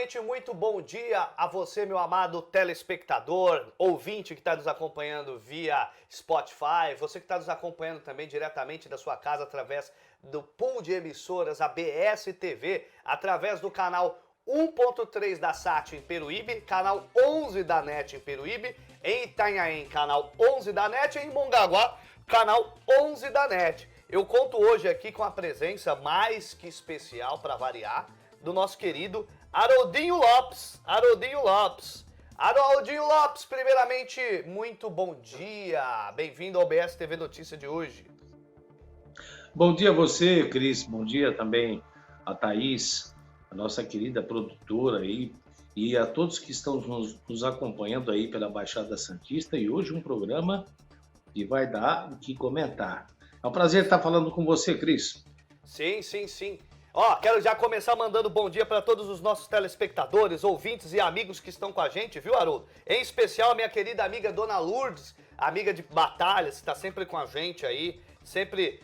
Primeiramente, muito bom dia a você, meu amado telespectador, ouvinte que está nos acompanhando via Spotify, você que está nos acompanhando também diretamente da sua casa através do pool de emissoras ABS TV, através do canal 1.3 da SAT em Peruíbe, canal 11 da NET em Peruíbe, em Itanhaém, canal 11 da NET, e em Mongaguá, canal 11 da NET. Eu conto hoje aqui com a presença mais que especial, para variar, do nosso querido Haroldinho Lopes. Haroldinho Lopes, primeiramente, muito bom dia. Bem-vindo ao BS TV Notícia de hoje. Bom dia a você, Cris. Bom dia também a Thaís, a nossa querida produtora aí, e a todos que estão nos acompanhando aí pela Baixada Santista. E hoje um programa que vai dar o que comentar. É um prazer estar falando com você, Cris. Sim. Ó, quero já começar mandando bom dia para todos os nossos telespectadores, ouvintes e amigos que estão com a gente, viu, Haroldo? Em especial a minha querida amiga Dona Lourdes, amiga de batalhas, que está sempre com a gente aí, sempre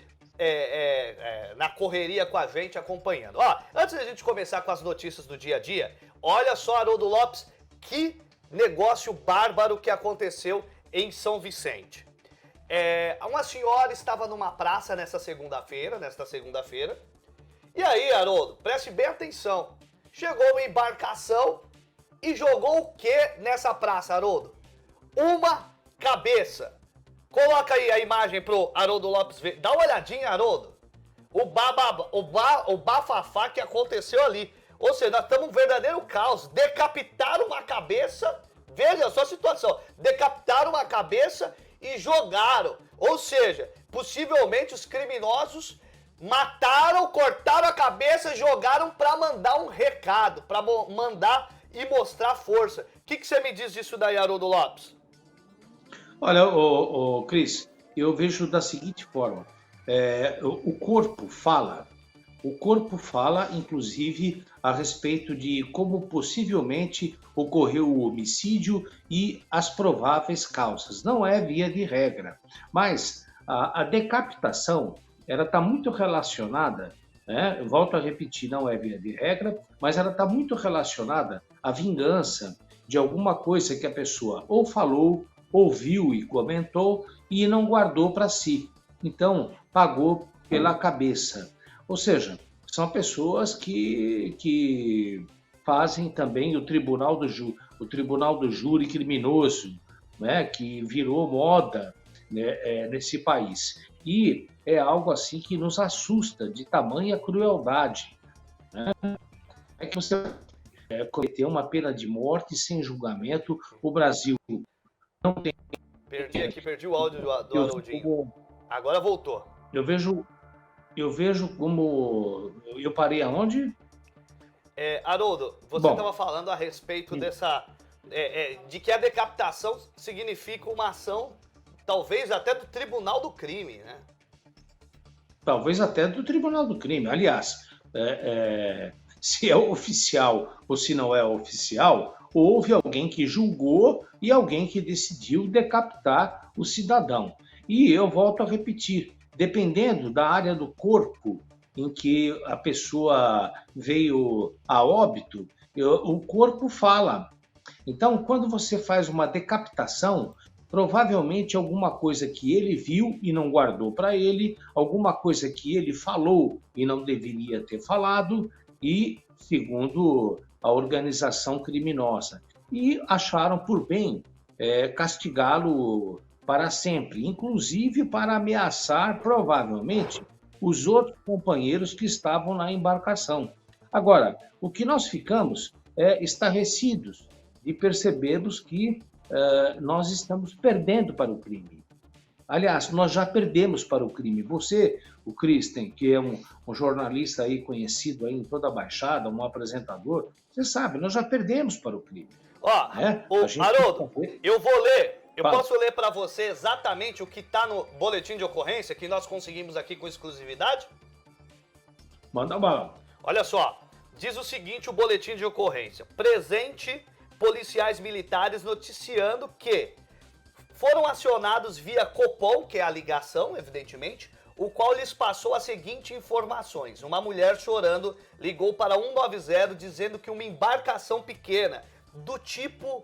na correria com a gente, acompanhando. Ó, antes da gente começar com as notícias do dia a dia, olha só, Haroldo Lopes, que negócio bárbaro que aconteceu em São Vicente. Uma senhora estava numa praça nesta segunda-feira, e aí, Haroldo, preste bem atenção. Chegou uma embarcação e jogou o que nessa praça, Haroldo? Uma cabeça. Coloca aí a imagem pro Haroldo Lopes ver. Dá uma olhadinha, Haroldo. O bafafá que aconteceu ali. Ou seja, nós estamos um verdadeiro caos. Decapitaram uma cabeça. Veja só a situação. Decapitaram uma cabeça e jogaram. Ou seja, possivelmente os criminosos mataram, cortaram a cabeça e jogaram para mandar um recado, para mandar e mostrar força. O que você me diz disso daí, Haroldo Lopes? Olha, Cris, eu vejo da seguinte forma. O corpo fala, inclusive, a respeito de como possivelmente ocorreu o homicídio e as prováveis causas. Não é via de regra, mas a decapitação, ela está muito relacionada, né? Eu volto a repetir, não é via de regra, mas ela está muito relacionada à vingança de alguma coisa que a pessoa ou falou, ouviu e comentou e não guardou para si. Então, pagou pela cabeça. Ou seja, são pessoas que fazem também o tribunal do júri criminoso, né? Que virou moda, né? Nesse país. E é algo assim que nos assusta, de tamanha crueldade, né? É que você cometeu uma pena de morte sem julgamento. O Brasil não tem... Perdi o áudio do Haroldinho. Agora voltou. Eu vejo como... Eu parei aonde? Haroldo, você estava falando a respeito dessa... de que a decapitação significa uma ação, talvez até do Tribunal do Crime, né? Talvez até do Tribunal do Crime. Aliás, se é oficial ou se não é oficial, houve alguém que julgou e alguém que decidiu decapitar o cidadão. E eu volto a repetir, dependendo da área do corpo em que a pessoa veio a óbito, o corpo fala. Então, quando você faz uma decapitação, provavelmente alguma coisa que ele viu e não guardou para ele, alguma coisa que ele falou e não deveria ter falado, e segundo a organização criminosa. E acharam por bem castigá-lo para sempre, inclusive para ameaçar, provavelmente, os outros companheiros que estavam na embarcação. Agora, o que nós ficamos estarrecidos de percebermos que nós estamos perdendo para o crime. Aliás, nós já perdemos para o crime. Você, o Kristen, que é um jornalista aí conhecido aí em toda a Baixada, um apresentador, você sabe, nós já perdemos para o crime. Haroldo, eu vou ler. Eu posso ler para você exatamente o que está no boletim de ocorrência que nós conseguimos aqui com exclusividade? Manda bala. Olha só, diz o seguinte o boletim de ocorrência. Presente policiais militares noticiando que foram acionados via Copom, que é a ligação, evidentemente, o qual lhes passou as seguintes informações. Uma mulher chorando ligou para 190 dizendo que uma embarcação pequena do tipo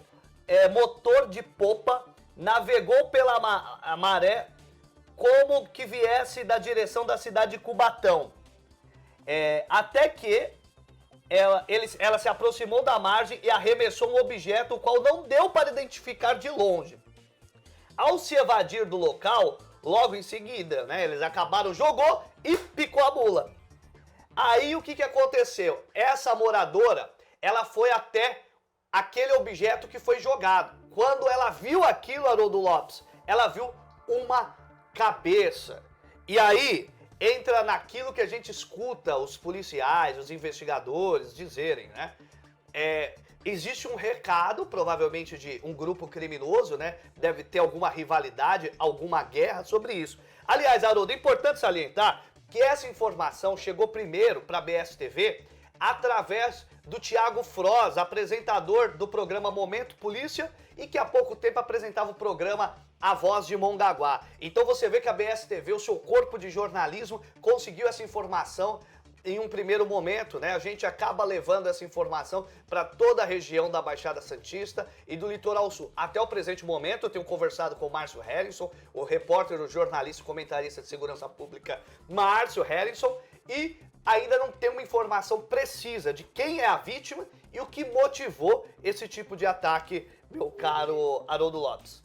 motor de popa navegou pela maré como que viesse da direção da cidade de Cubatão. Até que ela se aproximou da margem e arremessou um objeto o qual não deu para identificar de longe. Ao se evadir do local, logo em seguida, né, eles acabaram, jogou e picou a mula. Aí o que aconteceu? Essa moradora, ela foi até aquele objeto que foi jogado. Quando ela viu aquilo, Haroldo Lopes, ela viu uma cabeça. E aí entra naquilo que a gente escuta os policiais, os investigadores dizerem, né? Existe um recado, provavelmente de um grupo criminoso, né? Deve ter alguma rivalidade, alguma guerra sobre isso. Aliás, Haroldo, é importante salientar que essa informação chegou primeiro para a BSTV através do Tiago Froz, apresentador do programa Momento Polícia e que há pouco tempo apresentava o programa A Voz de Mongaguá. Então você vê que a BSTV, o seu corpo de jornalismo, conseguiu essa informação em um primeiro momento, né? A gente acaba levando essa informação para toda a região da Baixada Santista e do Litoral Sul. Até o presente momento, eu tenho conversado com o Márcio Harrison, o repórter, o jornalista e comentarista de segurança pública Márcio Harrison, e ainda não tem uma informação precisa de quem é a vítima e o que motivou esse tipo de ataque, meu caro Haroldo Lopes.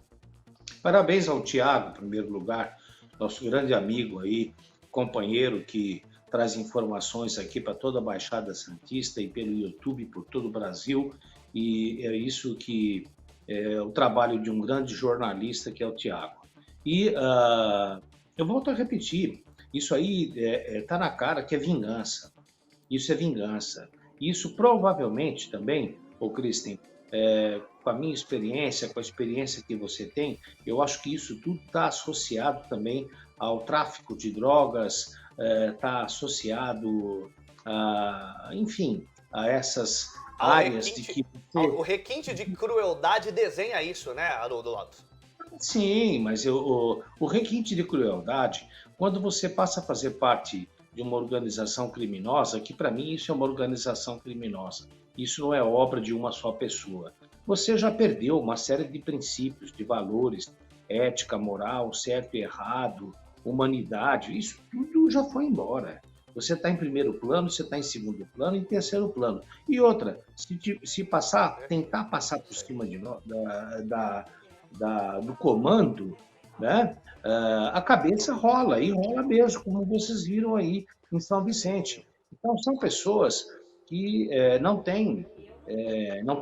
Parabéns ao Tiago, em primeiro lugar, nosso grande amigo aí, companheiro que traz informações aqui para toda a Baixada Santista e pelo YouTube por todo o Brasil, e é isso que é o trabalho de um grande jornalista que é o Tiago. E eu volto a repetir, isso aí está na cara que é vingança. Isso é vingança. Isso provavelmente também, Kristen, com a minha experiência, com a experiência que você tem, eu acho que isso tudo está associado também ao tráfico de drogas, está associado enfim, a essas áreas de que o requinte de crueldade desenha isso, né, Haroldo Lopes? Sim, mas o requinte de crueldade, quando você passa a fazer parte de uma organização criminosa, que para mim isso é uma organização criminosa, isso não é obra de uma só pessoa. Você já perdeu uma série de princípios, de valores, ética, moral, certo e errado, humanidade, isso tudo já foi embora. Você está em primeiro plano, você está em segundo plano, em terceiro plano. E outra, se tentar passar por cima do comando, né, a cabeça rola, e rola mesmo, como vocês viram aí em São Vicente. Então, são pessoas que não têm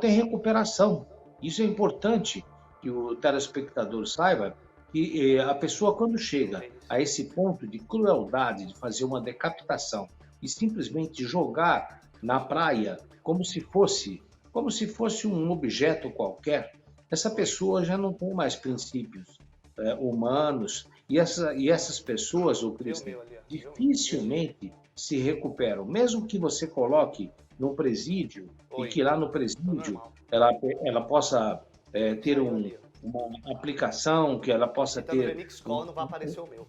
recuperação. Isso é importante que o telespectador saiba, que a pessoa, quando chega a esse ponto de crueldade, de fazer uma decapitação e simplesmente jogar na praia como se fosse um objeto qualquer, essa pessoa já não tem mais princípios humanos, e essas pessoas, dificilmente se recuperam. Mesmo que você coloque num presídio, e que lá no presídio ela possa ter uma aplicação, que ela possa ter não vai aparecer o meu.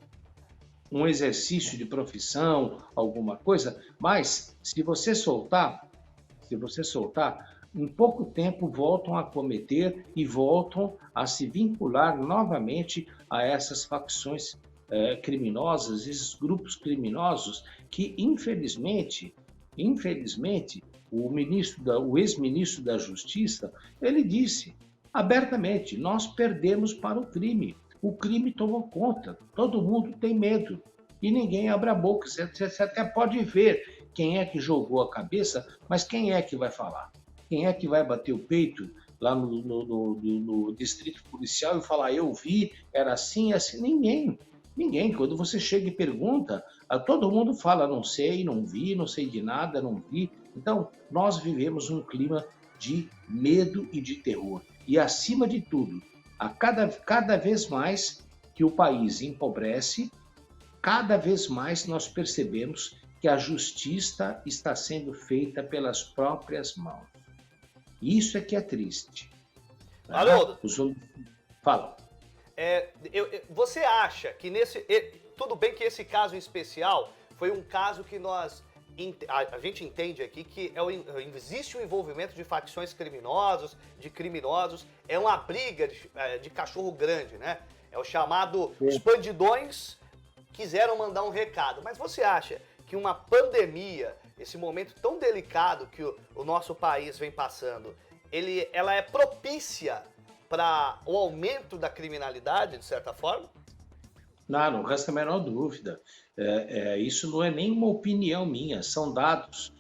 Um exercício de profissão, alguma coisa, mas se você soltar, em pouco tempo voltam a cometer e voltam a se vincular novamente a essas facções criminosas, esses grupos criminosos que, infelizmente, o ex-ministro da Justiça, ele disse abertamente: nós perdemos para o crime. O crime tomou conta, todo mundo tem medo e ninguém abre a boca. Você até pode ver quem é que jogou a cabeça, mas quem é que vai falar? Quem é que vai bater o peito lá no distrito policial e falar: eu vi, era assim, assim? Ninguém. Quando você chega e pergunta, todo mundo fala: não sei, não vi, não sei de nada, não vi. Então, nós vivemos um clima de medo e de terror. E, acima de tudo, cada vez mais que o país empobrece, cada vez mais nós percebemos que a justiça está sendo feita pelas próprias mãos. Isso é que é triste. Haroldo, Fala. você acha que tudo bem que esse caso em especial foi um caso que a gente entende aqui que existe um envolvimento de facções de criminosos, é uma briga de cachorro grande, né? É o chamado, os bandidões quiseram mandar um recado. Mas você acha que uma pandemia, esse momento tão delicado que o nosso país vem passando, ela é propícia para o aumento da criminalidade, de certa forma? Não resta a menor dúvida. Isso não é nem uma opinião minha, são dados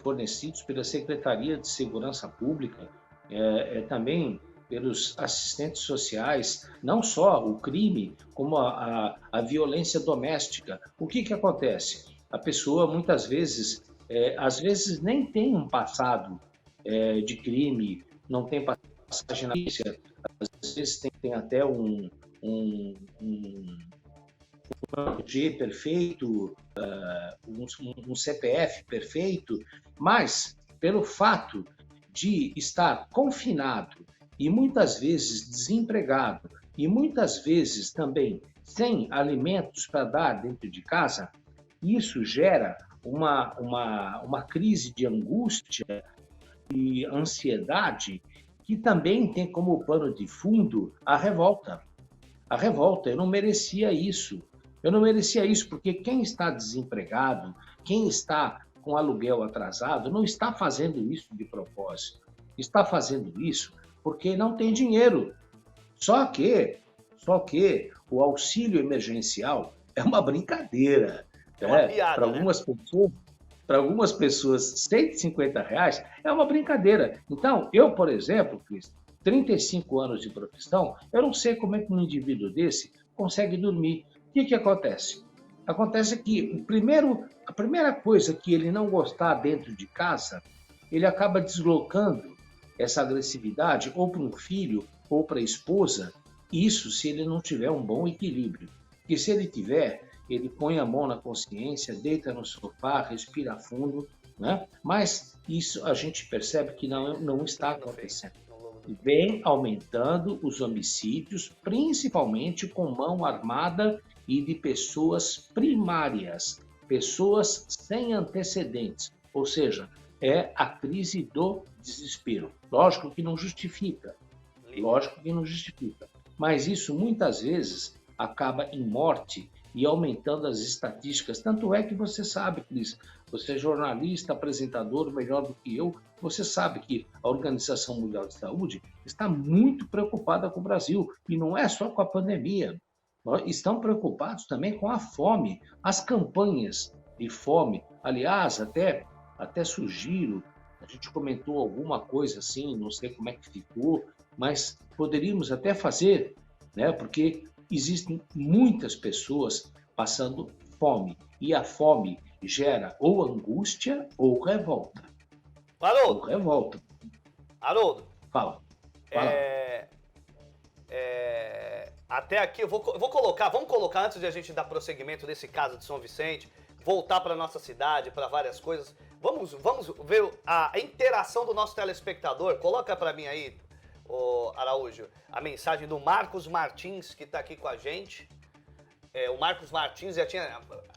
fornecidos pela Secretaria de Segurança Pública, também pelos assistentes sociais, não só o crime, como a violência doméstica. O que acontece? A pessoa, muitas vezes, às vezes nem tem um passado de crime, não tem passagem na polícia, às vezes tem até um RG perfeito, um CPF perfeito, mas pelo fato de estar confinado e muitas vezes desempregado e muitas vezes também sem alimentos para dar dentro de casa, isso gera uma crise de angústia e ansiedade que também tem como pano de fundo a revolta. A revolta, eu não merecia isso. Eu não merecia isso porque quem está desempregado, quem está com aluguel atrasado, não está fazendo isso de propósito. Está fazendo isso porque não tem dinheiro. Só que o auxílio emergencial é uma brincadeira. É uma piada, Para algumas pessoas, R$ 150 é uma brincadeira. Então, eu, por exemplo, Cris, 35 anos de profissão, eu não sei como é que um indivíduo desse consegue dormir. O que acontece? Acontece que a primeira coisa que ele não gostar dentro de casa, ele acaba deslocando essa agressividade ou para um filho ou para a esposa, isso se ele não tiver um bom equilíbrio. Porque se ele tiver, ele põe a mão na consciência, deita no sofá, respira fundo, né? Mas isso a gente percebe que não está acontecendo. Vem aumentando os homicídios, principalmente com mão armada e de pessoas primárias, pessoas sem antecedentes, ou seja, é a crise do desespero. Lógico que não justifica, mas isso muitas vezes acaba em morte e aumentando as estatísticas. Tanto é que você sabe, Cris, você é jornalista, apresentador melhor do que eu, você sabe que a Organização Mundial de Saúde está muito preocupada com o Brasil, e não é só com a pandemia. Estão preocupados também com a fome, as campanhas de fome. Aliás, até sugiro, a gente comentou alguma coisa assim, não sei como é que ficou, mas poderíamos até fazer, né? Porque existem muitas pessoas passando fome, e a fome gera ou angústia ou revolta. Haroldo. Haroldo. Fala. Até aqui, vamos colocar, antes de a gente dar prosseguimento desse caso de São Vicente, voltar para nossa cidade, para várias coisas, vamos ver a interação do nosso telespectador. Coloca para mim aí, Araújo, a mensagem do Marcos Martins, que está aqui com a gente. O Marcos Martins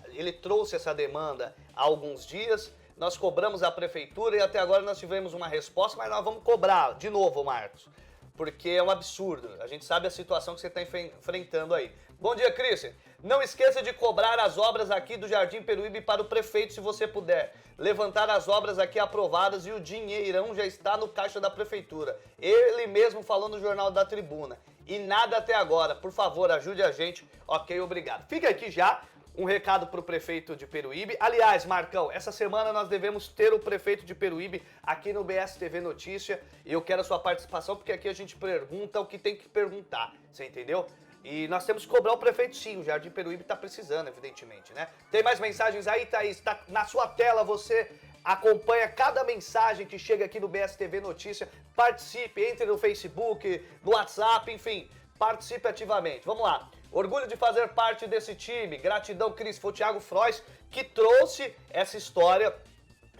ele trouxe essa demanda há alguns dias, nós cobramos a prefeitura e até agora nós tivemos uma resposta, mas nós vamos cobrar de novo, Marcos, porque é um absurdo. A gente sabe a situação que você está enfrentando aí. Bom dia, Cristian. Não esqueça de cobrar as obras aqui do Jardim Peruíbe para o prefeito, se você puder. Levantar as obras aqui aprovadas e o dinheirão já está no caixa da prefeitura. Ele mesmo falou no Jornal da Tribuna. E nada até agora. Por favor, ajude a gente. Ok, obrigado. Fica aqui já um recado para o prefeito de Peruíbe. Aliás, Marcão, essa semana nós devemos ter o prefeito de Peruíbe aqui no BSTV Notícia. E eu quero a sua participação, porque aqui a gente pergunta o que tem que perguntar. Você entendeu? E nós temos que cobrar o prefeito sim, o Jardim Peruíbe está precisando, evidentemente, né? Tem mais mensagens aí, Thaís? Tá na sua tela, você acompanha cada mensagem que chega aqui no BSTV Notícia. Participe, entre no Facebook, no WhatsApp, enfim, participe ativamente. Vamos lá. Orgulho de fazer parte desse time. Gratidão, Cris. Foi o Thiago Frois que trouxe essa história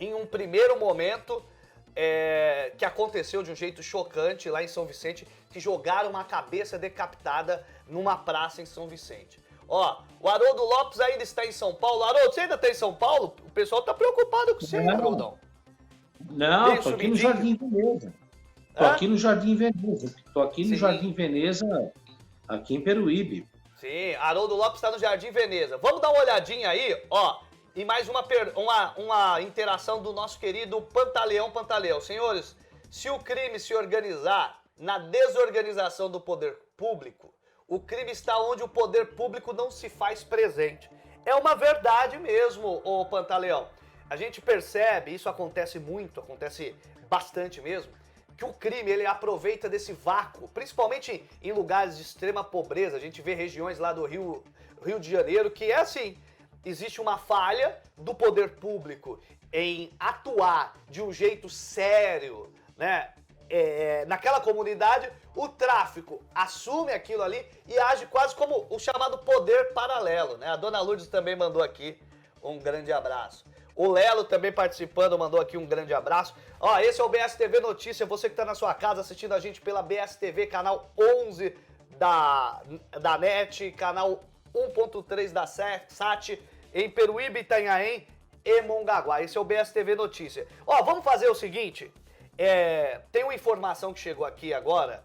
em um primeiro momento que aconteceu de um jeito chocante lá em São Vicente, que jogaram uma cabeça decapitada numa praça em São Vicente. Ó, o Haroldo Lopes ainda está em São Paulo. Haroldo, você ainda está em São Paulo? O pessoal tá preocupado com você, Haroldão. Não, tô aqui no Jardim Veneza. Tô aqui no Jardim Veneza. Tô aqui no Jardim Veneza, aqui em Peruíbe. Sim, Haroldo Lopes está no Jardim Veneza. Vamos dar uma olhadinha aí, ó. E mais uma interação do nosso querido Pantaleão. Senhores, se o crime se organizar na desorganização do poder público, o crime está onde o poder público não se faz presente. É uma verdade mesmo, ô Pantaleão. A gente percebe, isso acontece muito, acontece bastante mesmo, que o crime ele aproveita desse vácuo, principalmente em lugares de extrema pobreza. A gente vê regiões lá do Rio de Janeiro que é assim, existe uma falha do poder público em atuar de um jeito sério, né? Naquela comunidade, o tráfico assume aquilo ali e age quase como o chamado poder paralelo, né? A dona Lourdes também mandou aqui um grande abraço. O Lelo também participando, mandou aqui um grande abraço. Ó, esse é o BSTV Notícia, você que está na sua casa assistindo a gente pela BSTV, canal 11 da NET, canal 1.3 da SAT, em Peruíbe, Itanhaém e Mongaguá. Esse é o BSTV Notícia. Ó, vamos fazer o seguinte, tem uma informação que chegou aqui agora,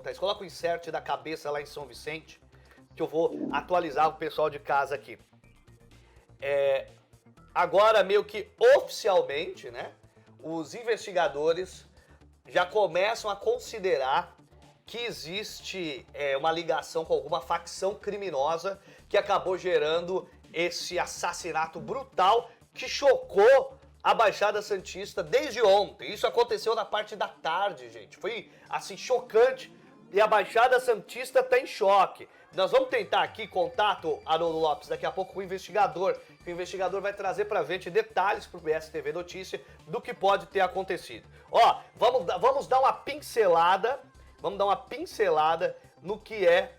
Thaís, coloca o insert da cabeça lá em São Vicente, que eu vou atualizar o pessoal de casa aqui. Agora, meio que oficialmente, né, os investigadores já começam a considerar que existe uma ligação com alguma facção criminosa que acabou gerando esse assassinato brutal que chocou a Baixada Santista desde ontem. Isso aconteceu na parte da tarde, gente. Foi, assim, chocante e a Baixada Santista tá em choque. Nós vamos tentar aqui contato, Haroldo Lopes, daqui a pouco com o investigador. O investigador vai trazer pra gente detalhes pro BSTV Notícia do que pode ter acontecido. Ó, vamos dar uma pincelada, no que é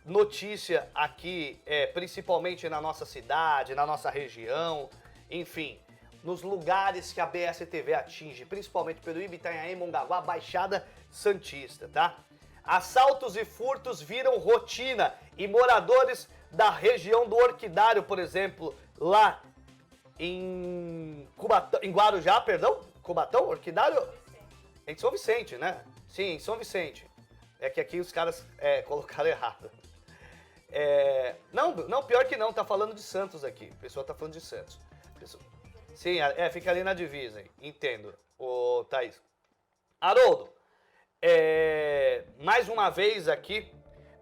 notícia aqui, principalmente na nossa cidade, na nossa região, enfim, nos lugares que a BSTV atinge, principalmente Peruíbe, Itanhaém, Mongaguá, Baixada Santista, tá? Assaltos e furtos viram rotina e moradores da região do Orquidário, por exemplo, lá em Guarujá, Cubatão, Orquidário? Em São Vicente, né? Sim, em São Vicente. É que aqui os caras colocaram errado. Não, pior que não, tá falando de Santos aqui. O pessoal tá falando de Santos. Sim, fica ali na divisa, hein? Entendo, ô Thaís. Haroldo, mais uma vez aqui,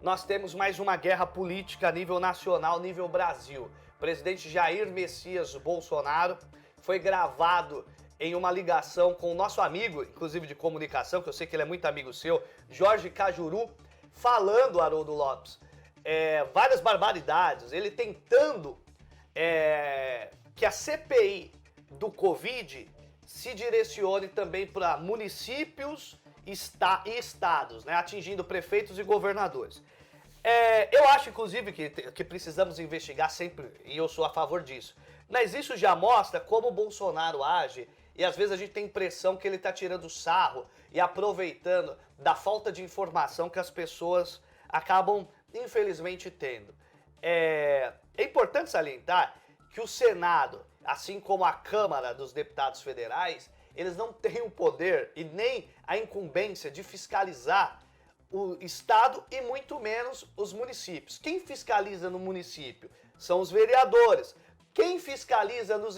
nós temos mais uma guerra política a nível nacional, nível Brasil. O presidente Jair Messias Bolsonaro foi gravado em uma ligação com o nosso amigo, inclusive de comunicação, que eu sei que ele é muito amigo seu, Jorge Cajuru, falando, Haroldo Lopes, várias barbaridades, ele tentando que a CPI do Covid se direcione também para municípios e estados, né, atingindo prefeitos e governadores. Eu acho, inclusive, que precisamos investigar sempre, e eu sou a favor disso. Mas isso já mostra como o Bolsonaro age, e às vezes a gente tem a impressão que ele está tirando sarro e aproveitando da falta de informação que as pessoas acabam, infelizmente, tendo. É importante salientar que o Senado, assim como a Câmara dos Deputados Federais, eles não têm o poder e nem a incumbência de fiscalizar o Estado e muito menos os municípios. Quem fiscaliza no município são os vereadores. Quem fiscaliza nos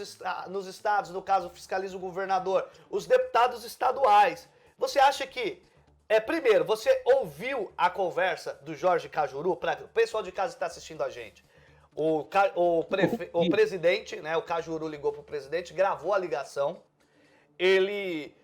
estados, no caso, fiscaliza o governador, os deputados estaduais. Você acha que, primeiro, você ouviu a conversa do Jorge Cajuru, para o pessoal de casa que está assistindo a gente. O presidente, né, o Cajuru ligou para o presidente, gravou a ligação, ele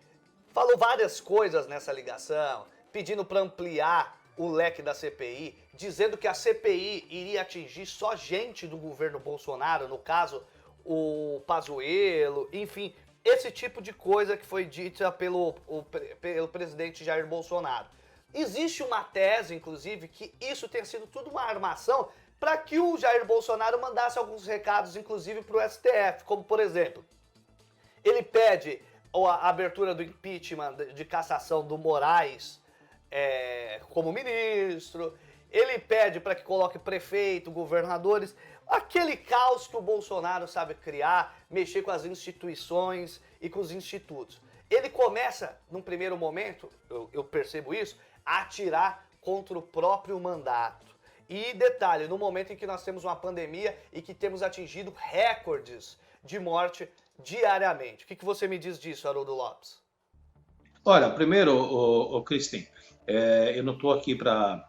falou várias coisas nessa ligação, pedindo para ampliar o leque da CPI, dizendo que a CPI iria atingir só gente do governo Bolsonaro, no caso, o Pazuello, enfim, esse tipo de coisa que foi dita pelo presidente Jair Bolsonaro. Existe uma tese, inclusive, que isso tenha sido tudo uma armação para que o Jair Bolsonaro mandasse alguns recados, inclusive, para o STF, como, por exemplo, ele pede a abertura do impeachment de cassação do Moraes como ministro, ele pede para que coloque prefeito, governadores, aquele caos que o Bolsonaro sabe criar, mexer com as instituições e com os institutos. Ele começa, num primeiro momento, eu percebo isso, a atirar contra o próprio mandato. E detalhe, no momento em que nós temos uma pandemia e que temos atingido recordes de morte diariamente. O que você me diz disso, Haroldo Lopes? Olha, primeiro, Cristian, eu não estou aqui para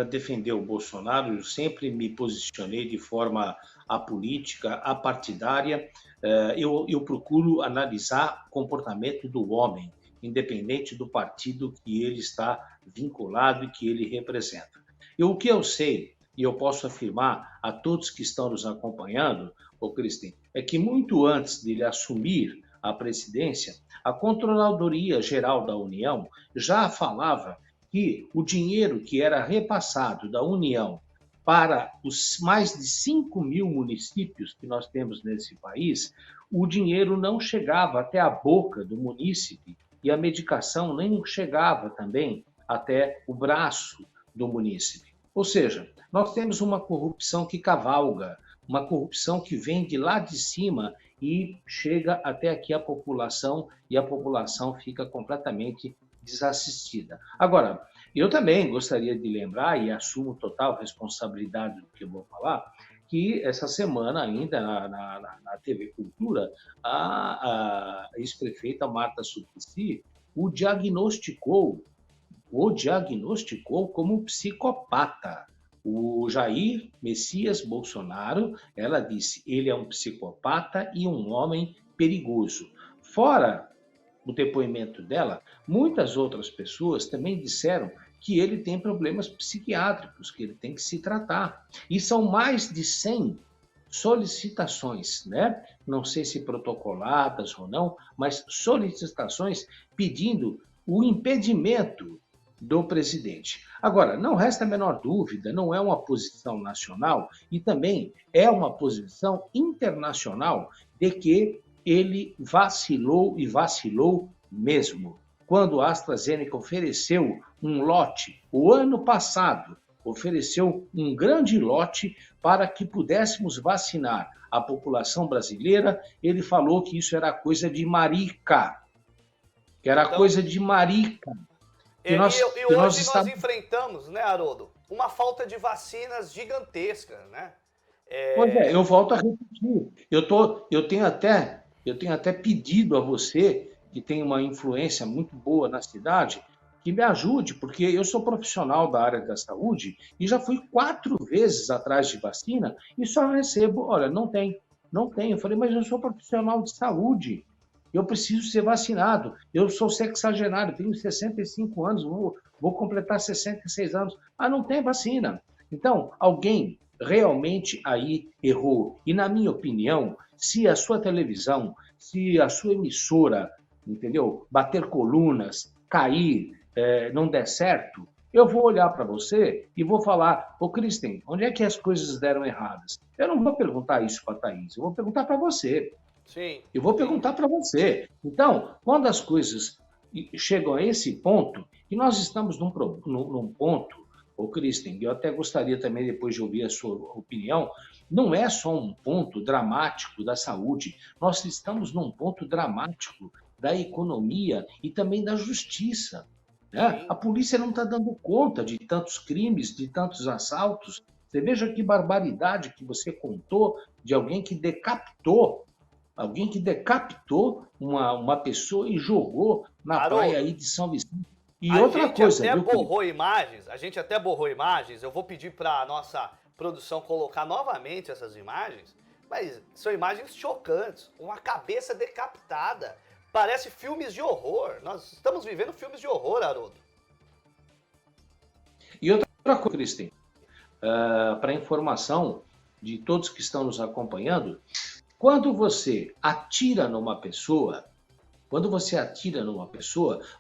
defender o Bolsonaro, eu sempre me posicionei de forma apolítica, apartidária. Eu procuro analisar o comportamento do homem, independente do partido que ele está vinculado e que ele representa. O que eu sei, e eu posso afirmar a todos que estão nos acompanhando, Cristian, é que muito antes de ele assumir a presidência, a Controladoria Geral da União já falava que o dinheiro que era repassado da União para os mais de 5 mil municípios que nós temos nesse país, o dinheiro não chegava até a boca do munícipe e a medicação nem chegava também até o braço do munícipe. Ou seja, nós temos uma corrupção que cavalga, uma corrupção que vem de lá de cima e chega até aqui a população e a população fica completamente desassistida. Agora, eu também gostaria de lembrar, e assumo total responsabilidade do que eu vou falar, que essa semana ainda na TV Cultura, a ex-prefeita Marta Suplicy o diagnosticou como psicopata. O Jair Messias Bolsonaro, ela disse, ele é um psicopata e um homem perigoso. Fora o depoimento dela, muitas outras pessoas também disseram que ele tem problemas psiquiátricos, que ele tem que se tratar. E são mais de 100 solicitações, né? Não sei se protocoladas ou não, mas solicitações pedindo o impedimento do presidente. Agora, não resta a menor dúvida, não é uma posição nacional e também é uma posição internacional de que ele vacilou e vacilou mesmo. Quando a AstraZeneca ofereceu um lote, o ano passado, ofereceu um grande lote para que pudéssemos vacinar a população brasileira, ele falou que isso era coisa de marica, que era coisa de marica. E hoje nós enfrentamos, né, Haroldo, uma falta de vacinas gigantesca, né? Pois é, eu volto a repetir. Eu tenho até pedido a você, que tem uma influência muito boa na cidade, que me ajude, porque eu sou profissional da área da saúde e já fui 4 vezes atrás de vacina e só recebo, olha, não tem. Eu falei, mas eu sou profissional de saúde. Eu preciso ser vacinado. Eu sou sexagenário, tenho 65 anos, vou completar 66 anos. Ah, não tem vacina. Então, alguém realmente aí errou. E, na minha opinião, se a sua televisão, se a sua emissora, entendeu, bater colunas, cair, não der certo, eu vou olhar para você e vou falar, Cristian, onde é que as coisas deram erradas? Eu não vou perguntar isso para a Thaís, eu vou perguntar para você. Sim. Eu vou perguntar para você. Então, quando as coisas chegam a esse ponto, e nós estamos num ponto, Cristian, eu até gostaria também depois de ouvir a sua opinião, não é só um ponto dramático da saúde, nós estamos num ponto dramático da economia e também da justiça. Né? A polícia não está dando conta de tantos crimes, de tantos assaltos. Você veja que barbaridade que você contou de alguém que decapitou uma pessoa e jogou na praia aí de São Vicente. E outra coisa, a gente até borrou imagens, eu vou pedir para a nossa produção colocar novamente essas imagens, mas são imagens chocantes, uma cabeça decapitada, parece filmes de horror, nós estamos vivendo filmes de horror, Haroldo. E outra coisa, Cristian, para informação de todos que estão nos acompanhando, quando você atira numa pessoa,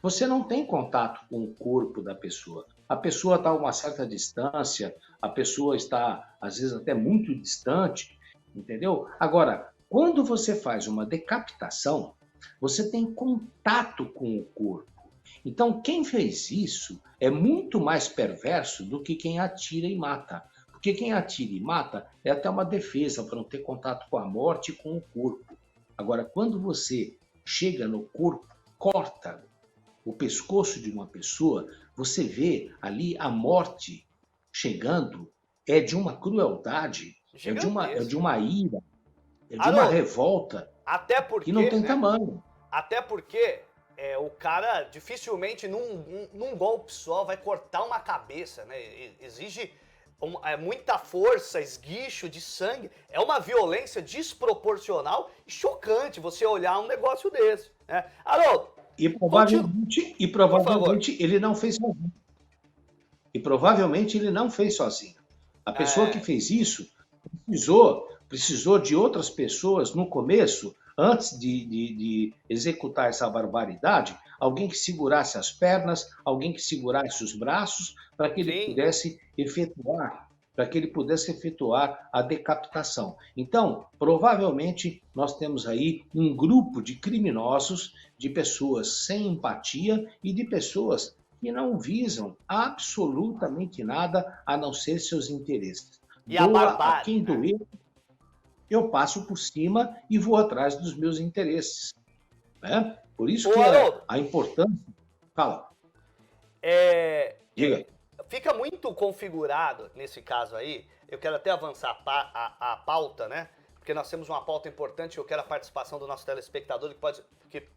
você não tem contato com o corpo da pessoa. A pessoa está a uma certa distância, a pessoa está, às vezes, até muito distante, entendeu? Agora, quando você faz uma decapitação, você tem contato com o corpo. Então, quem fez isso é muito mais perverso do que quem atira e mata. Porque quem atira e mata é até uma defesa para não ter contato com a morte e com o corpo. Agora, quando você chega no corpo, corta o pescoço de uma pessoa, você vê ali a morte chegando, é de uma crueldade, é de Gigantesca. uma ira, é de uma Haroldo, revolta até que não porque, tem né? tamanho. Até porque o cara dificilmente num golpe só vai cortar uma cabeça, né? Exige muita força, esguicho de sangue. É uma violência desproporcional e chocante você olhar um negócio desse, né? Haroldo, E continua, provavelmente, e por favor. provavelmente ele não fez sozinho. E provavelmente ele não fez sozinho. A pessoa que É, fez isso precisou de outras pessoas no começo, antes de executar essa barbaridade, alguém que segurasse as pernas, alguém que segurasse os braços, sim. para que ele pudesse efetuar a decapitação. Então, provavelmente nós temos aí um grupo de criminosos, de pessoas sem empatia e de pessoas que não visam absolutamente nada a não ser seus interesses. E a Doa a barbárie, quem né? doer, eu passo por cima e vou atrás dos meus interesses. Né? Por isso Ô, que é Haroldo, a importância. Fala, é, diga. fica muito configurado nesse caso aí. Eu quero até avançar a pauta, né? Porque nós temos uma pauta importante. Eu quero a participação do nosso telespectador,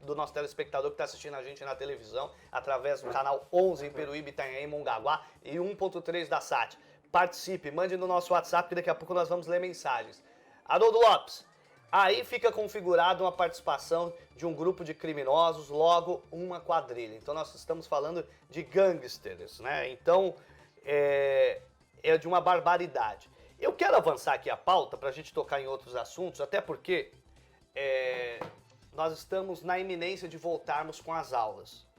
do nosso telespectador que está assistindo a gente na televisão através do canal 11 em Peruíbe, Itanhaém, Mongaguá e 1.3 da SAT. Participe, mande no nosso WhatsApp que daqui a pouco nós vamos ler mensagens. Haroldo Lopes, aí fica configurado uma participação de um grupo de criminosos, logo uma quadrilha. Então nós estamos falando de gangsters, né? Então é de uma barbaridade. Eu quero avançar aqui a pauta para a gente tocar em outros assuntos, até porque nós estamos na iminência de voltarmos com as aulas.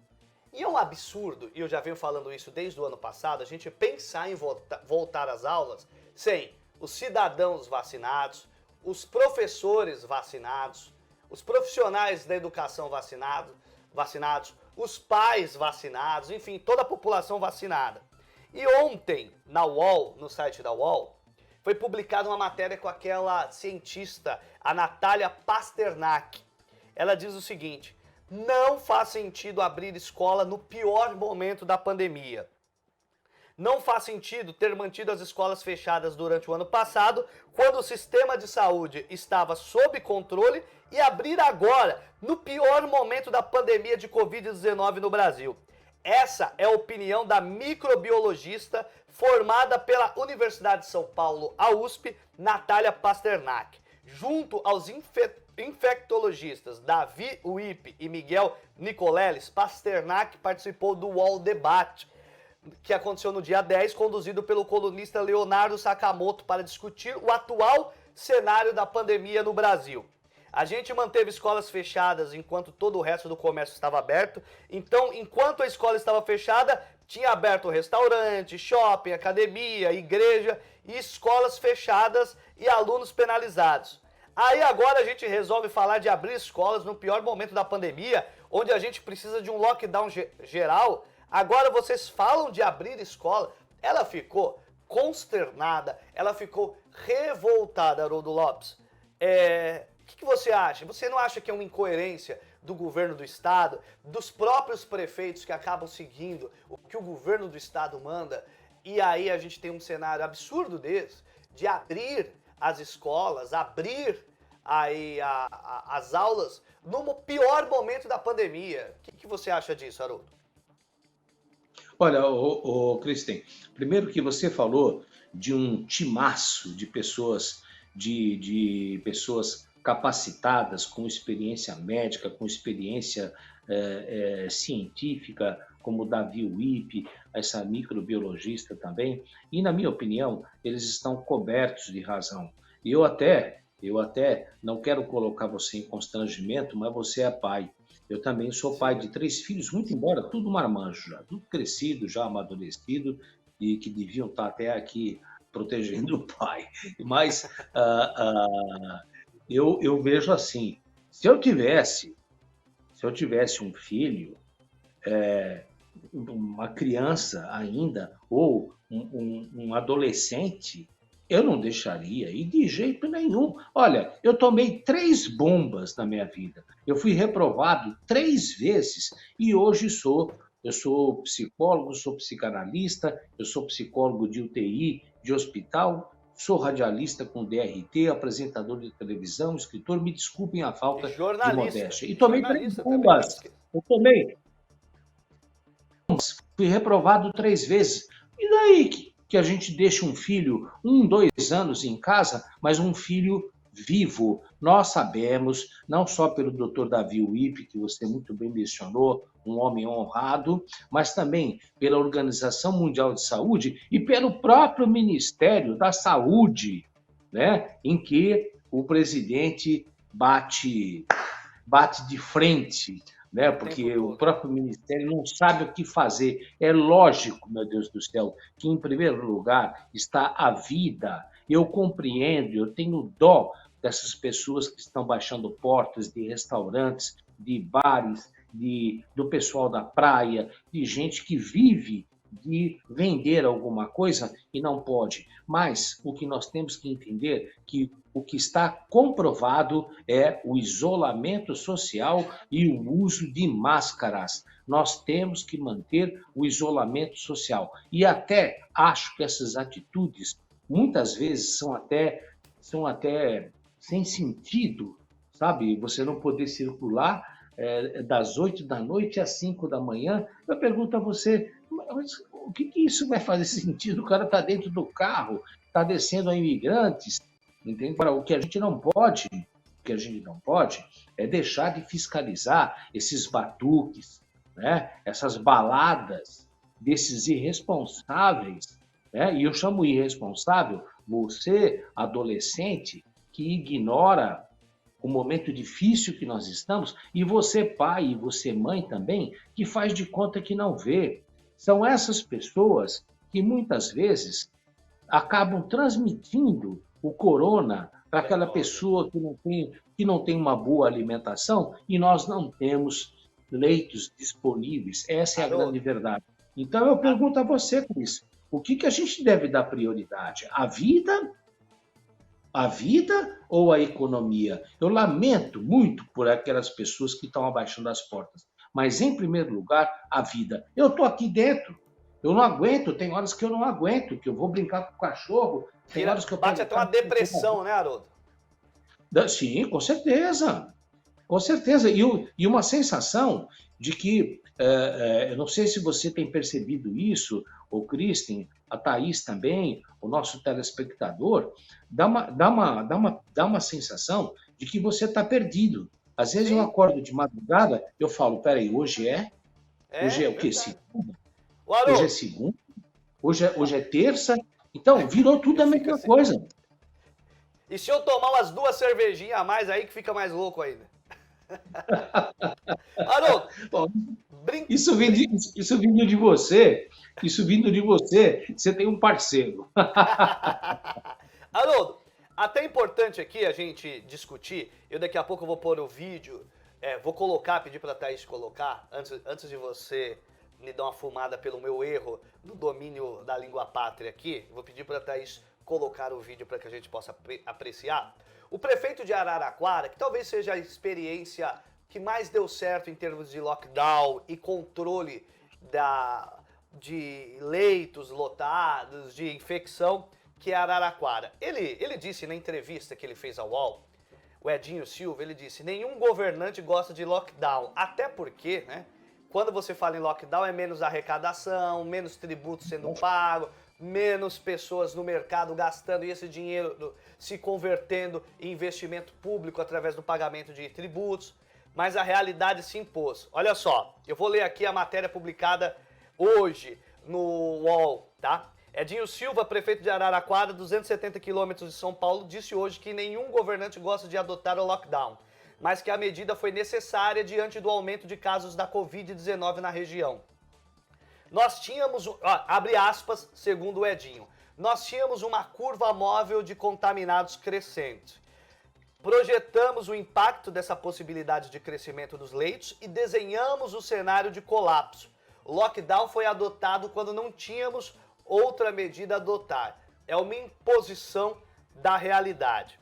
E é um absurdo, e eu já venho falando isso desde o ano passado, a gente pensar em voltar às aulas sem os cidadãos vacinados, os professores vacinados, os profissionais da educação vacinados, os pais vacinados, enfim, toda a população vacinada. E ontem, na UOL, no site da UOL, foi publicada uma matéria com aquela cientista, a Natália Pasternak. Ela diz o seguinte: não faz sentido abrir escola no pior momento da pandemia. Não faz sentido ter mantido as escolas fechadas durante o ano passado, quando o sistema de saúde estava sob controle, e abrir agora, no pior momento da pandemia de Covid-19 no Brasil. Essa é a opinião da microbiologista formada pela Universidade de São Paulo, a USP, Natália Pasternak. Junto aos infectologistas Davi Uip e Miguel Nicoleles, Pasternak participou do UOL Debate, que aconteceu no dia 10, conduzido pelo colunista Leonardo Sakamoto, para discutir o atual cenário da pandemia no Brasil. A gente manteve escolas fechadas enquanto todo o resto do comércio estava aberto. Então, enquanto a escola estava fechada, tinha aberto restaurante, shopping, academia, igreja e escolas fechadas e alunos penalizados. Aí agora a gente resolve falar de abrir escolas no pior momento da pandemia, onde a gente precisa de um lockdown geral. Agora vocês falam de abrir escola. Ela ficou consternada, ela ficou revoltada, Haroldo Lopes. O que você acha? Você não acha que é uma incoerência do governo do estado, dos próprios prefeitos que acabam seguindo o que o governo do estado manda, e aí a gente tem um cenário absurdo desse, de abrir as escolas, abrir aí as aulas no pior momento da pandemia? O que você acha disso, Haroldo? Olha, Cristian, primeiro que você falou de um timaço de pessoas, de pessoas capacitadas, com experiência médica, com experiência científica, como Davi Uip, essa microbiologista também, e na minha opinião, eles estão cobertos de razão. E eu até não quero colocar você em constrangimento, mas você é pai. Eu também sou pai de 3 filhos, muito embora tudo marmanjo já, tudo crescido, já amadurecido, e que deviam estar até aqui protegendo o pai. Mas eu vejo assim, se eu tivesse um filho, uma criança ainda, ou um adolescente, eu não deixaria, e de jeito nenhum. Olha, eu tomei 3 bombas na minha vida. Eu fui reprovado 3 vezes e hoje eu sou psicólogo, sou psicanalista, eu sou psicólogo de UTI, de hospital, sou radialista com DRT, apresentador de televisão, escritor. Me desculpem a E falta de jornalista. modéstia. E E tomei 3 jornalista também, não bombas. esquece. Eu tomei Fui reprovado 3 vezes. E daí que a gente deixa um filho 2 anos em casa, mas um filho vivo? Nós sabemos, não só pelo Dr. Davi Wipe, que você muito bem mencionou, um homem honrado, mas também pela Organização Mundial de Saúde e pelo próprio Ministério da Saúde, né, em que o presidente bate de frente, né? Porque o próprio Ministério não sabe o que fazer. É lógico, meu Deus do céu, que em primeiro lugar está a vida. Eu compreendo, eu tenho dó dessas pessoas que estão baixando portas de restaurantes, de bares, do pessoal da praia, de gente que vive de vender alguma coisa e não pode. Mas o que nós temos que entender é que o que está comprovado é o isolamento social e o uso de máscaras. Nós temos que manter o isolamento social. E até acho que essas atitudes muitas vezes são até sem sentido, sabe? Você não poder circular das 8 da noite às 5 da manhã. Eu pergunto a você, mas o que isso vai fazer sentido? O cara está dentro do carro, está descendo a imigrantes, entende? Agora, o que a gente não pode é deixar de fiscalizar esses batuques, né? Essas baladas desses irresponsáveis, né? E eu chamo irresponsável você, adolescente, que ignora o momento difícil que nós estamos, e você, pai, e você, mãe também, que faz de conta que não vê. São essas pessoas que muitas vezes acabam transmitindo o corona para aquela pessoa que não tem uma boa alimentação, e nós não temos leitos disponíveis. Essa é a grande verdade. Então eu pergunto a você, Cris, o que a gente deve dar prioridade? A vida ou a economia? Eu lamento muito por aquelas pessoas que estão abaixando as portas, mas em primeiro lugar, a vida. Eu estou aqui dentro, eu não aguento, tem horas que eu não aguento, que eu vou brincar com o cachorro, tem horas que eu bate até uma depressão, né, Haroldo? Sim, com certeza. Com certeza. E uma sensação de que, eu não sei se você tem percebido isso, o Kristen, a Thaís também, o nosso telespectador, dá uma sensação de que você está perdido. Às vezes eu acordo de madrugada, eu falo, peraí, hoje é? Hoje é o quê? Segunda? Hoje é segunda? Hoje é terça? Então, virou tudo a mesma coisa. E se eu tomar umas 2 cervejinhas a mais aí que fica mais louco ainda? Haroldo, isso vindo de você, você tem um parceiro. Haroldo, até importante aqui a gente discutir, daqui a pouco eu vou pôr o vídeo, vou colocar, pedir para a Thaís colocar, antes de você me dar uma fumada pelo meu erro no domínio da língua pátria aqui, vou pedir para a Thaís colocar o vídeo para que a gente possa apreciar. O prefeito de Araraquara, que talvez seja a experiência que mais deu certo em termos de lockdown e controle de leitos lotados, de infecção, que é Araraquara. Ele disse na entrevista que ele fez ao UOL, o Edinho Silva, ele disse, nenhum governante gosta de lockdown, até porque, né, quando você fala em lockdown é menos arrecadação, menos tributo sendo pago, menos pessoas no mercado gastando e esse dinheiro se convertendo em investimento público através do pagamento de tributos, mas a realidade se impôs. Olha só, eu vou ler aqui a matéria publicada hoje no UOL, tá? Edinho Silva, prefeito de Araraquara, 270 quilômetros de São Paulo, disse hoje que nenhum governante gosta de adotar o lockdown, mas que a medida foi necessária diante do aumento de casos da Covid-19 na região. Nós tínhamos, abre aspas, segundo o Edinho, nós tínhamos uma curva móvel de contaminados crescente. Projetamos o impacto dessa possibilidade de crescimento dos leitos e desenhamos o cenário de colapso. O lockdown foi adotado quando não tínhamos outra medida a adotar. É uma imposição da realidade.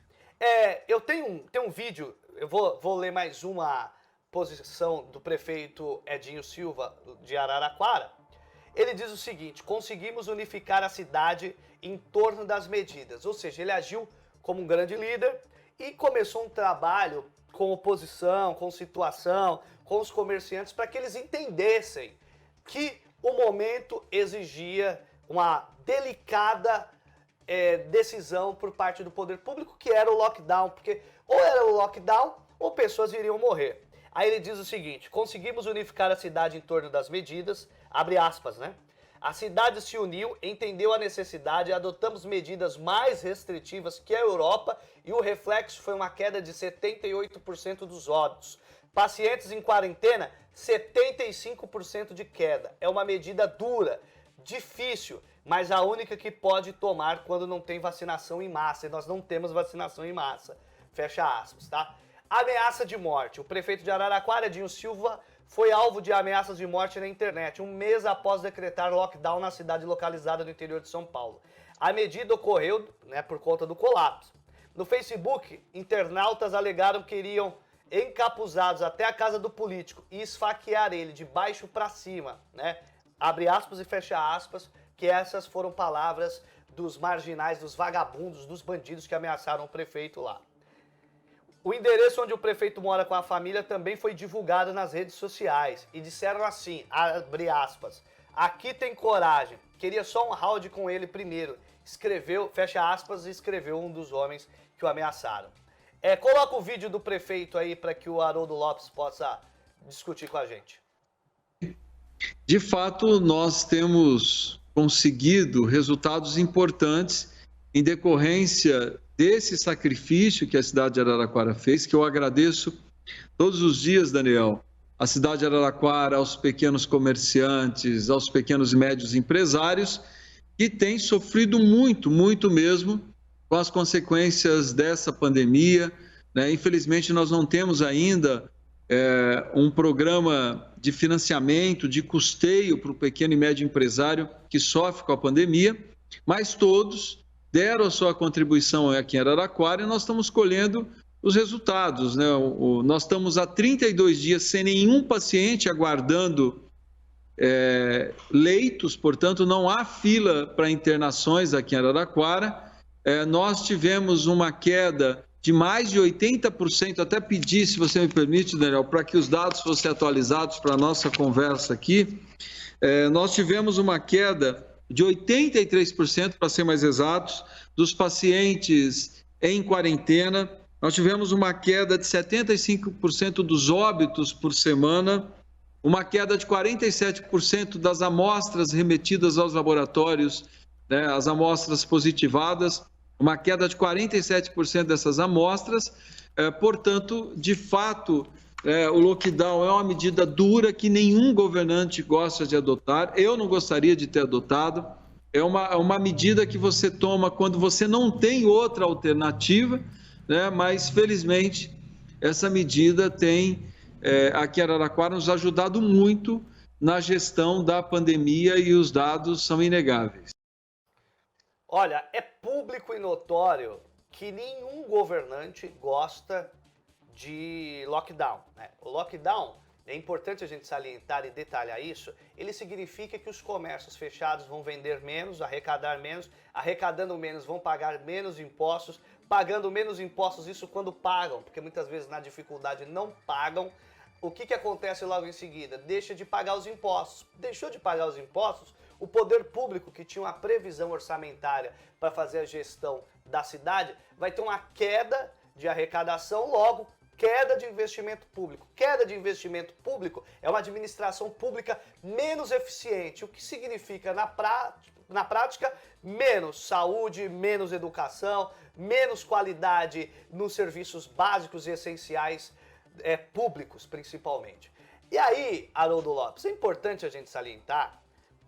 Eu tenho um vídeo, eu vou ler mais uma posição do prefeito Edinho Silva, de Araraquara. Ele diz o seguinte: conseguimos unificar a cidade em torno das medidas. Ou seja, ele agiu como um grande líder e começou um trabalho com oposição, com situação, com os comerciantes, para que eles entendessem que o momento exigia uma delicada decisão por parte do poder público, que era o lockdown, porque ou era o lockdown ou pessoas iriam morrer. Aí ele diz o seguinte: conseguimos unificar a cidade em torno das medidas, abre aspas, né? A cidade se uniu, entendeu a necessidade, adotamos medidas mais restritivas que a Europa e o reflexo foi uma queda de 78% dos óbitos. Pacientes em quarentena, 75% de queda. É uma medida dura, difícil, mas a única que pode tomar quando não tem vacinação em massa. E nós não temos vacinação em massa. Fecha aspas, tá? Ameaça de morte. O prefeito de Araraquara, Edinho Silva, foi alvo de ameaças de morte na internet, um mês após decretar lockdown na cidade localizada no interior de São Paulo. A medida ocorreu, por conta do colapso. No Facebook, internautas alegaram que iriam encapuzados até a casa do político e esfaquear ele de baixo para cima, né? Abre aspas e fecha aspas, que essas foram palavras dos marginais, dos vagabundos, dos bandidos que ameaçaram o prefeito lá. O endereço onde o prefeito mora com a família também foi divulgado nas redes sociais e disseram assim, abre aspas, aqui tem coragem, queria só um round com ele primeiro, escreveu, fecha aspas, e escreveu um dos homens que o ameaçaram. Coloca o vídeo do prefeito aí para que o Haroldo Lopes possa discutir com a gente. De fato, nós temos conseguido resultados importantes em decorrência desse sacrifício que a cidade de Araraquara fez, que eu agradeço todos os dias, Daniel, à cidade de Araraquara, aos pequenos comerciantes, aos pequenos e médios empresários, que têm sofrido muito, muito mesmo com as consequências dessa pandemia, né? Infelizmente, nós não temos ainda um programa de financiamento, de custeio para o pequeno e médio empresário que sofre com a pandemia, mas todos deram a sua contribuição aqui em Araraquara e nós estamos colhendo os resultados, né? Nós estamos há 32 dias sem nenhum paciente aguardando leitos, portanto, não há fila para internações aqui em Araraquara. Nós tivemos uma queda de mais de 80%, até pedir, se você me permite, Daniel, para que os dados fossem atualizados para a nossa conversa aqui. Nós tivemos uma queda de 83%, para ser mais exatos, dos pacientes em quarentena. Nós tivemos uma queda de 75% dos óbitos por semana, uma queda de 47% das amostras remetidas aos laboratórios, né, as amostras positivadas, uma queda de 47% dessas amostras. Portanto, de fato, o lockdown é uma medida dura que nenhum governante gosta de adotar. Eu não gostaria de ter adotado. É uma medida que você toma quando você não tem outra alternativa, né? Mas, felizmente, essa medida tem, aqui em Araraquara, nos ajudado muito na gestão da pandemia e os dados são inegáveis. Olha, é público e notório que nenhum governante gosta de lockdown, né? O lockdown, é importante a gente salientar e detalhar isso, ele significa que os comércios fechados vão vender menos, arrecadando menos vão pagar menos impostos, pagando menos impostos, isso quando pagam, porque muitas vezes na dificuldade não pagam. O que acontece logo em seguida? Deixa de pagar os impostos. Deixou de pagar os impostos, o poder público, que tinha uma previsão orçamentária para fazer a gestão da cidade, vai ter uma queda de arrecadação, logo queda de investimento público. Queda de investimento público é uma administração pública menos eficiente, o que significa, na prática, menos saúde, menos educação, menos qualidade nos serviços básicos e essenciais públicos, principalmente. E aí, Haroldo Lopes, é importante a gente salientar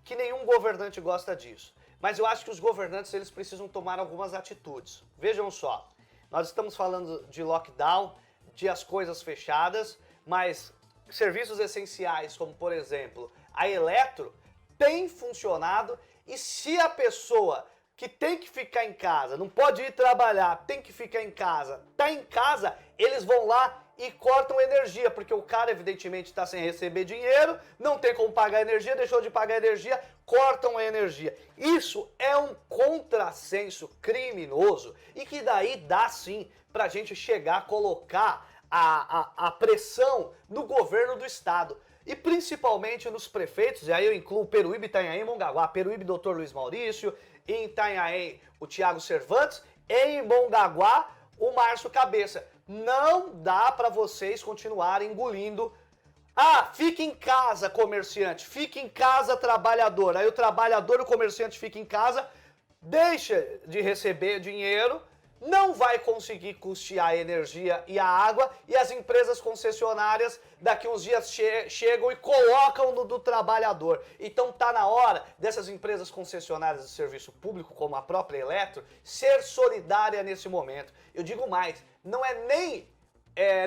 que nenhum governante gosta disso. Mas eu acho que os governantes eles precisam tomar algumas atitudes. Vejam só, Nós estamos falando de lockdown, de as coisas fechadas, mas serviços essenciais, como por exemplo a Eletro, tem funcionado, e se a pessoa que tem que ficar em casa, não pode ir trabalhar, tem que ficar em casa, tá em casa, eles vão lá e cortam energia, porque o cara evidentemente está sem receber dinheiro, não tem como pagar energia, deixou de pagar energia, cortam a energia. Isso é um contrassenso criminoso e que daí dá sim pra gente chegar a colocar a pressão no governo do estado. E principalmente nos prefeitos, e aí eu incluo Peruíbe, Itanhaém e Mongaguá. Peruíbe, Dr. Luiz Maurício, em Itanhaém, o Tiago Cervantes, em Mongaguá, o Márcio Cabeça. Não dá para vocês continuarem engolindo. Ah, fique em casa, comerciante, fique em casa, trabalhador. Aí o trabalhador e o comerciante fica em casa, deixa de receber dinheiro, não vai conseguir custear a energia e a água, e as empresas concessionárias daqui uns dias chegam e colocam no do trabalhador. Então tá na hora dessas empresas concessionárias de serviço público, como a própria Eletro, ser solidária nesse momento. Eu digo mais, não é nem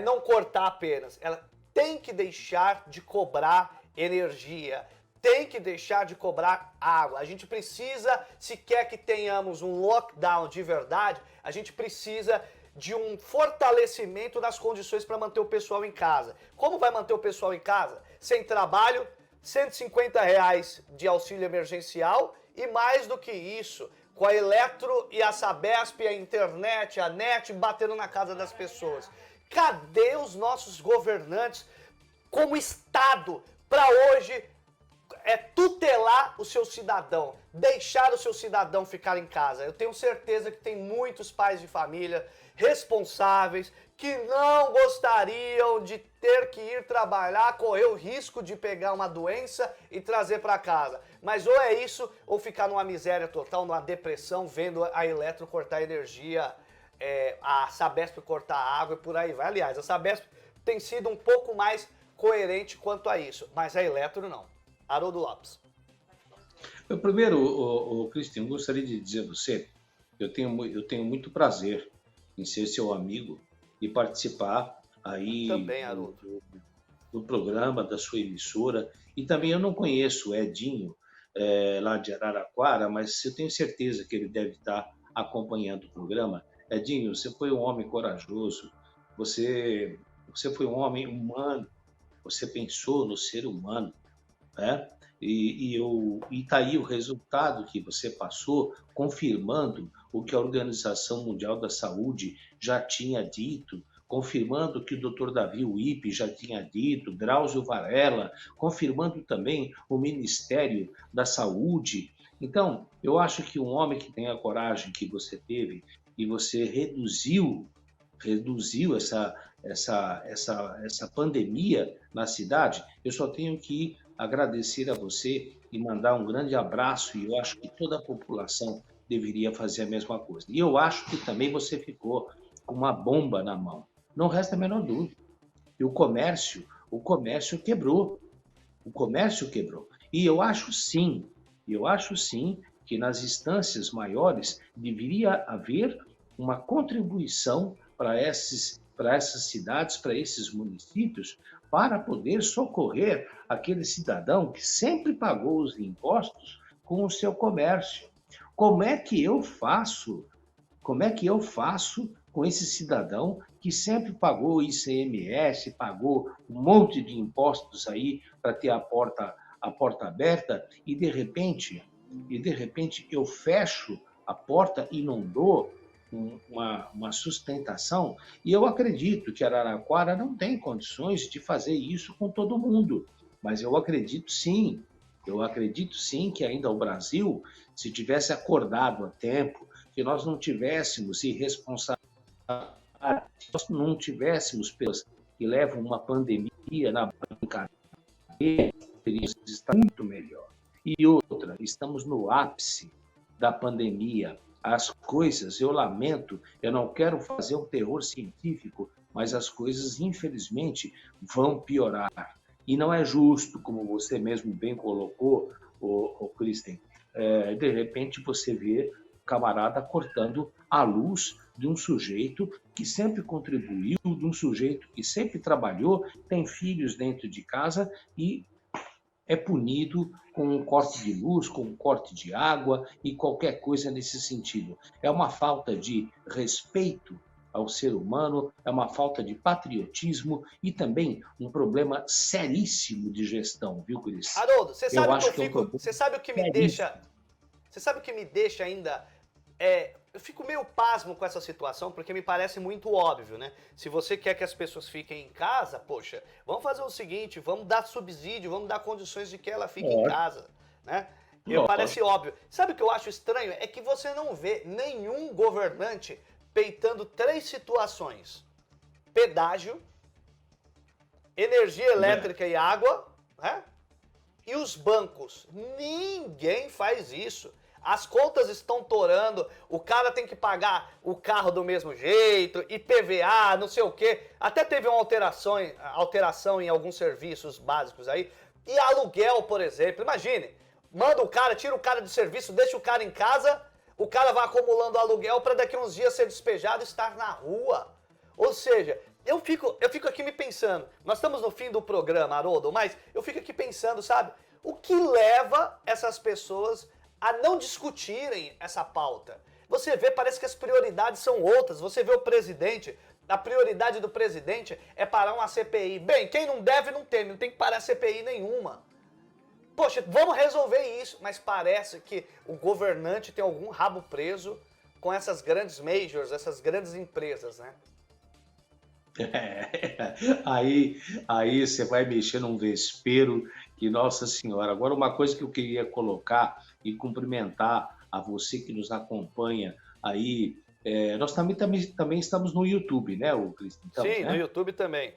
não cortar apenas, ela tem que deixar de cobrar energia, tem que deixar de cobrar água. A gente precisa, se quer que tenhamos um lockdown de verdade, a gente precisa de um fortalecimento das condições para manter o pessoal em casa. Como vai manter o pessoal em casa? Sem trabalho, R$150 de auxílio emergencial e mais do que isso, com a Eletro e a Sabesp, a internet, a NET batendo na casa das pessoas. Cadê os nossos governantes como Estado para hoje tutelar o seu cidadão, deixar o seu cidadão ficar em casa? Eu tenho certeza que tem muitos pais de família responsáveis que não gostariam de ter que ir trabalhar, correr o risco de pegar uma doença e trazer para casa. Mas ou é isso, ou ficar numa miséria total, numa depressão, vendo a Eletro cortar energia, a Sabesp cortar água e por aí vai. Aliás, a Sabesp tem sido um pouco mais coerente quanto a isso, mas a Eletro não. Haroldo Lopes. Eu primeiro, Cristian, gostaria de dizer a você que eu tenho muito prazer em ser seu amigo e participar aí também, do programa, da sua emissora. E também eu não conheço o Edinho, lá de Araraquara, mas eu tenho certeza que ele deve estar acompanhando o programa. Edinho, você foi um homem corajoso, você foi um homem humano, você pensou no ser humano, né? E tá aí o resultado que você passou, confirmando o que a Organização Mundial da Saúde já tinha dito, confirmando o que o Dr. Davi Uip já tinha dito, Drauzio Varela, confirmando também o Ministério da Saúde. Então, eu acho que um homem que tem a coragem que você teve e você reduziu essa pandemia na cidade, eu só tenho que agradecer a você e mandar um grande abraço, e eu acho que toda a população deveria fazer a mesma coisa. E eu acho que também você ficou com uma bomba na mão. Não resta a menor dúvida. E o comércio quebrou. O comércio quebrou. E eu acho sim que nas instâncias maiores deveria haver uma contribuição para essas cidades, para esses municípios, para poder socorrer aquele cidadão que sempre pagou os impostos com o seu comércio. Como é que eu faço com esse cidadão que sempre pagou ICMS, pagou um monte de impostos aí para ter a porta aberta e de repente eu fecho a porta e não dou uma sustentação? E eu acredito que Araraquara não tem condições de fazer isso com todo mundo, mas eu acredito sim que ainda o Brasil, se tivesse acordado a tempo, que nós não tivéssemos irresponsabilidade, nós não tivéssemos pessoas que levam uma pandemia na brincadeira, teríamos estar muito melhor. E outra, estamos no ápice da pandemia. As coisas, eu lamento, eu não quero fazer um terror científico, mas as coisas, infelizmente, vão piorar. E não é justo, como você mesmo bem colocou, o Cristian, de repente você vê camarada cortando a luz de um sujeito que sempre contribuiu, de um sujeito que sempre trabalhou, tem filhos dentro de casa e é punido com um corte de luz, com um corte de água e qualquer coisa nesse sentido. É uma falta de respeito ao ser humano, é uma falta de patriotismo e também um problema seríssimo de gestão, viu, Cris? Haroldo, você sabe acho que eu que é um fico. Você sabe o que me seríssimo. deixa. Você sabe o que me deixa ainda. Eu fico meio pasmo com essa situação, porque me parece muito óbvio, né? Se você quer que as pessoas fiquem em casa, poxa, vamos fazer o seguinte, vamos dar subsídio, vamos dar condições de que ela fique em casa, né? Parece óbvio. Sabe o que eu acho estranho? É que você não vê nenhum governante peitando 3 situações: pedágio, energia elétrica e água, né? E os bancos. Ninguém faz isso. As contas estão torando, o cara tem que pagar o carro do mesmo jeito, IPVA, não sei o quê. Até teve uma alteração em alguns serviços básicos aí. E aluguel, por exemplo. Imagine, manda o cara, tira o cara do serviço, deixa o cara em casa, o cara vai acumulando aluguel para daqui a uns dias ser despejado e estar na rua. Ou seja, eu fico aqui me pensando, nós estamos no fim do programa, Haroldo, mas eu fico aqui pensando, sabe, o que leva essas pessoas a não discutirem essa pauta? Você vê, parece que as prioridades são outras. Você vê o presidente, a prioridade do presidente é parar uma CPI. Bem, quem não deve não teme, não tem que parar CPI nenhuma. Poxa, vamos resolver isso. Mas parece que o governante tem algum rabo preso com essas grandes majors, essas grandes empresas, né? Aí você vai mexer num vespeiro que, Nossa Senhora. Agora, uma coisa que eu queria colocar e cumprimentar a você que nos acompanha aí. Nós também estamos no YouTube, né, Cristian? Sim, no YouTube também.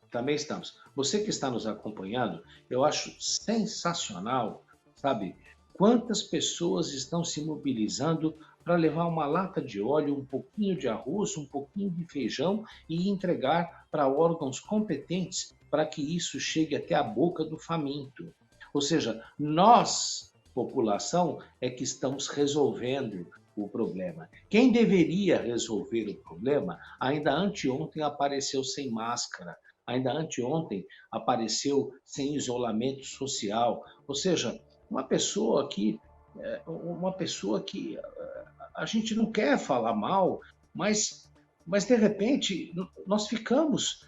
Também estamos. Você que está nos acompanhando, eu acho sensacional, sabe? Quantas pessoas estão se mobilizando para levar uma lata de óleo, um pouquinho de arroz, um pouquinho de feijão e entregar para órgãos competentes para que isso chegue até a boca do faminto. Ou seja, nós, população, é que estamos resolvendo o problema. Quem deveria resolver o problema, ainda anteontem apareceu sem máscara, ainda anteontem apareceu sem isolamento social. Ou seja, uma pessoa que a gente não quer falar mal, mas de repente nós ficamos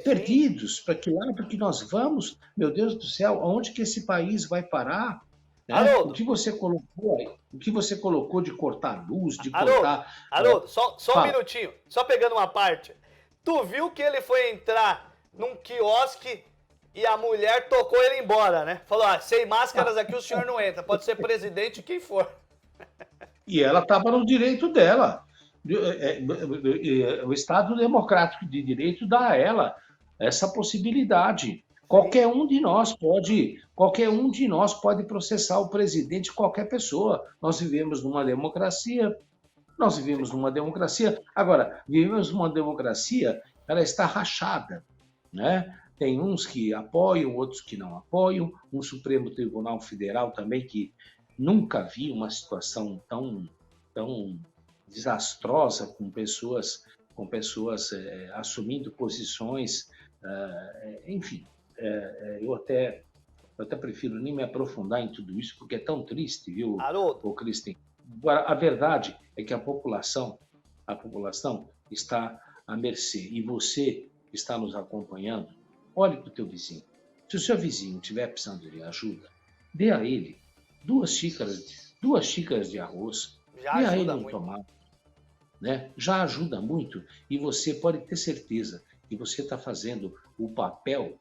perdidos. Para que lado que nós vamos? Meu Deus do céu, aonde que esse país vai parar? Né? O que você colocou de cortar luz, de cortar... Haroldo, só um minutinho, só pegando uma parte. Tu viu que ele foi entrar num quiosque e a mulher tocou ele embora, né? Falou, sem máscaras aqui o senhor não entra, pode ser presidente quem for. E ela estava no direito dela. O Estado Democrático de Direito dá a ela essa possibilidade. Qualquer um de nós pode processar o presidente, qualquer pessoa. Nós vivemos numa democracia. Agora, vivemos numa democracia, ela está rachada, né? Tem uns que apoiam, outros que não apoiam, um Supremo Tribunal Federal também que nunca vi uma situação tão desastrosa com pessoas assumindo posições, enfim, eu até prefiro nem me aprofundar em tudo isso porque é tão triste, viu, Cristian? Agora, a verdade é que a população está à mercê. E você que está nos acompanhando, olhe para o teu vizinho. Se o seu vizinho estiver precisando de ajuda, dê a ele 2 xícaras de arroz, dê a ele um tomate. Né? Já ajuda muito e você pode ter certeza que você está fazendo o papel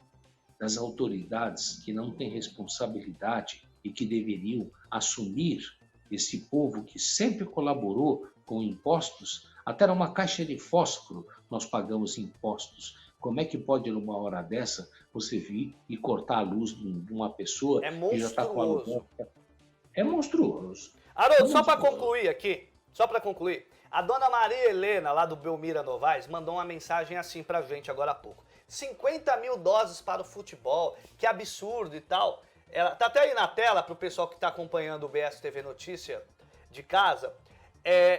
das autoridades que não têm responsabilidade e que deveriam assumir esse povo que sempre colaborou com impostos. Até numa caixa de fósforo nós pagamos impostos. Como é que pode, numa hora dessa, você vir e cortar a luz de uma pessoa que já está com a luz? É monstruoso. Haroldo, só para concluir aqui, a dona Maria Helena, lá do Belmira Novaes, mandou uma mensagem assim pra gente agora há pouco. 50 mil doses para o futebol, que absurdo e tal. Ela tá até aí na tela pro pessoal que tá acompanhando o BS TV Notícia de casa,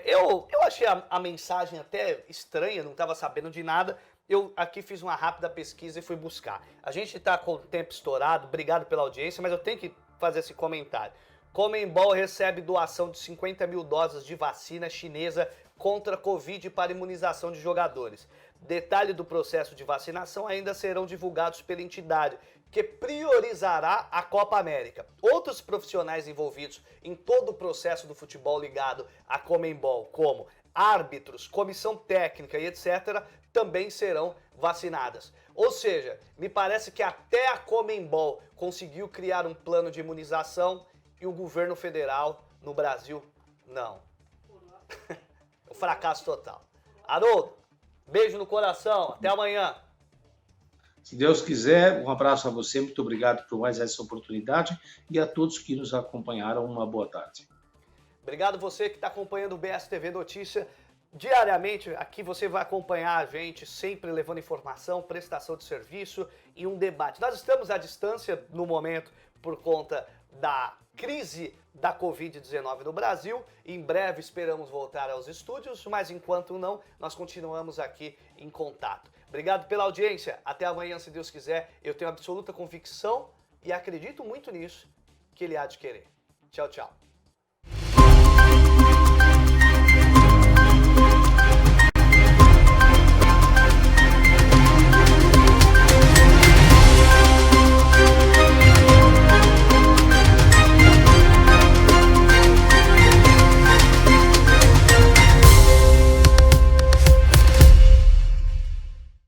eu achei a mensagem até estranha, não estava sabendo de nada. Eu aqui fiz uma rápida pesquisa e fui buscar. A gente está com o tempo estourado, obrigado pela audiência, mas eu tenho que fazer esse comentário. Conmebol recebe doação de 50 mil doses de vacina chinesa contra a Covid para imunização de jogadores. Detalhe do processo de vacinação ainda serão divulgados pela entidade, que priorizará a Copa América. Outros profissionais envolvidos em todo o processo do futebol ligado à Conmebol, como árbitros, comissão técnica e etc., também serão vacinadas. Ou seja, me parece que até a Conmebol conseguiu criar um plano de imunização e o governo federal no Brasil, não. O fracasso total. Haroldo, beijo no coração, até amanhã. Se Deus quiser, um abraço a você, muito obrigado por mais essa oportunidade e a todos que nos acompanharam, uma boa tarde. Obrigado você que está acompanhando o BSTV Notícia. Diariamente, aqui você vai acompanhar a gente, sempre levando informação, prestação de serviço e um debate. Nós estamos à distância no momento por conta da crise da Covid-19 no Brasil. Em breve esperamos voltar aos estúdios, mas enquanto não, nós continuamos aqui em contato. Obrigado pela audiência. Até amanhã, se Deus quiser. Eu tenho absoluta convicção e acredito muito nisso que ele há de querer. Tchau, tchau.